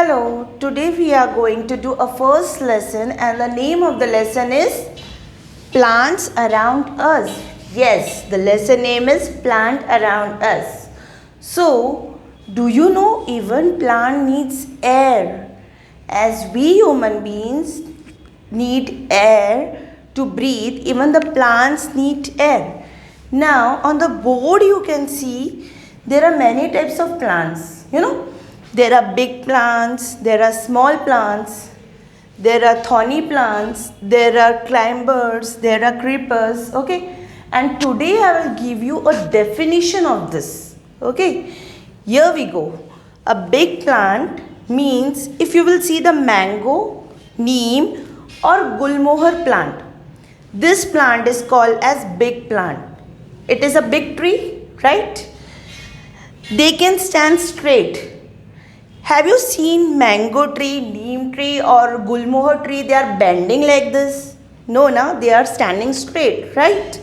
Hello, today we are going to do a first lesson and the name of the lesson is Plants Around Us. Yes, the lesson name is Plant Around Us. So, do you know even plant needs air? As we human beings need air to breathe, even the plants need air. Now, on the board you can see there are many types of plants, there are big plants, there are small plants, there are thorny plants, there are climbers, there are creepers, okay. And today I will give you a definition of this, okay. Here we go. A big plant means if you will see the mango, neem or gulmohar plant. This plant is called as big plant. It is a big tree, right? They can stand straight. Have you seen mango tree, neem tree or gulmohar tree? They are bending like this. No, they are standing straight, right?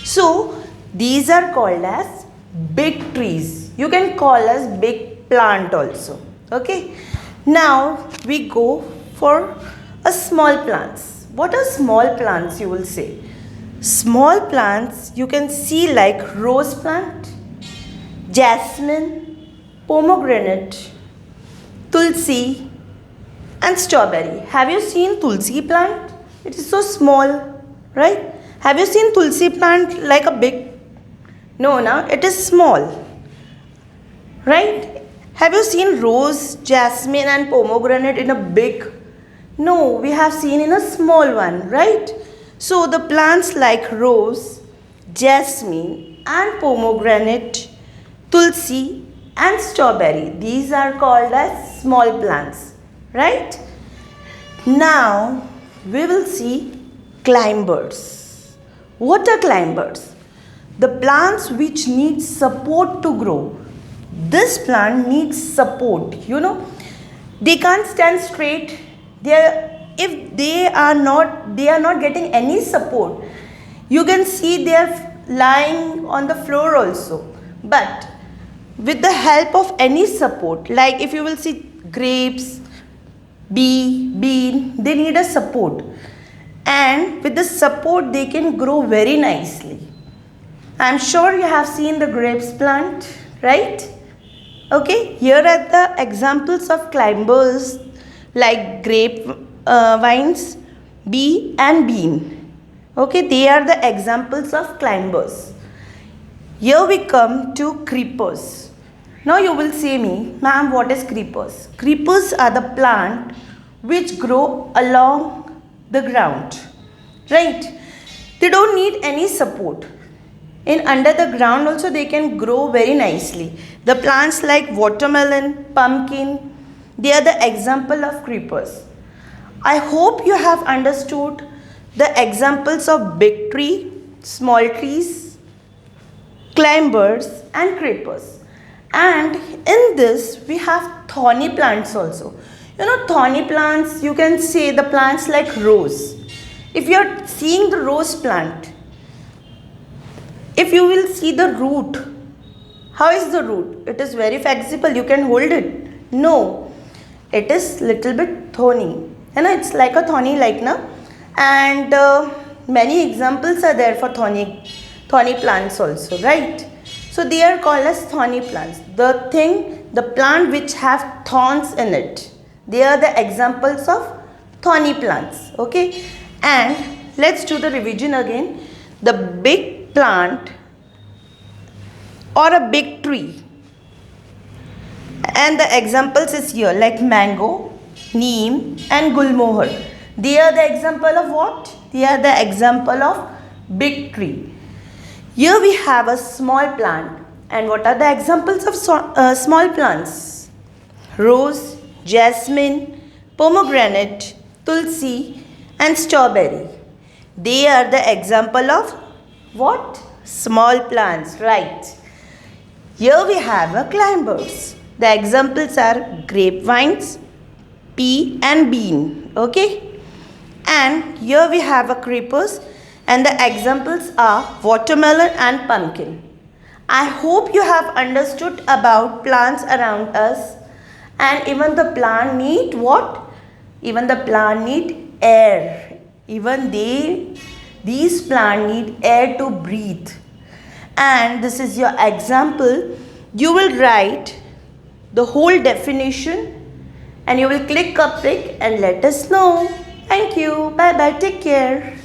So, these are called as big trees. You can call as big plant also. Okay. Now, we go for a small plants. What are small plants you will say? Small plants you can see like rose plant, jasmine, pomegranate, tulsi and strawberry. Have you seen tulsi plant? It is so small, right? Have you seen tulsi plant like a big? No, it is small, right? Have you seen rose, jasmine and pomegranate in a big? No, we have seen in a small one, right? So the plants like rose, jasmine and pomegranate, tulsi and strawberry, these are called as small plants, right? Now we will see climbers. What are climbers? The plants which need support to grow. This plant needs support, they can't stand straight. If they are not getting any support. You can see they are lying on the floor also. But with the help of any support, like if you will see grapes, bean, they need a support. And with the support, they can grow very nicely. I am sure you have seen the grapes plant, right? Okay, here are the examples of climbers like grape vines, bee and bean. Okay, they are the examples of climbers. Here we come to creepers. Now you will say me, ma'am, what is creepers? Creepers are the plant which grow along the ground, right? They don't need any support. In under the ground also they can grow very nicely. The plants like watermelon, pumpkin, they are the example of creepers. I hope you have understood the examples of big tree, small trees, climbers and creepers. And in this we have thorny plants also. Thorny plants, you can say the plants like rose. If you are seeing the rose plant, if you will see the root, how is the root? It is very flexible, you can hold it. No, it is little bit thorny. It's like a thorny and many examples are there for thorny plants also, right? So they are called as thorny plants. The plant which have thorns in it, they are the examples of thorny plants, okay? And let's do the revision again. The big plant or a big tree, and the examples is here like mango, neem and gulmohar. They are the example of what? They are the example of big tree. Here we have a small plant. And what are the examples of small plants? Rose, jasmine, pomegranate, tulsi and strawberry. They are the example of what? Small plants, right? Here we have a climbers. The examples are grapevines, pea and bean, okay? And here we have a creepers and the examples are watermelon and pumpkin. I hope you have understood about plants around us And even the plant need what? Even the plant need air. Even these plant need air to breathe. And this is your example. You will write the whole definition and you will click a pic and let us know. Thank you. Bye bye. Take care.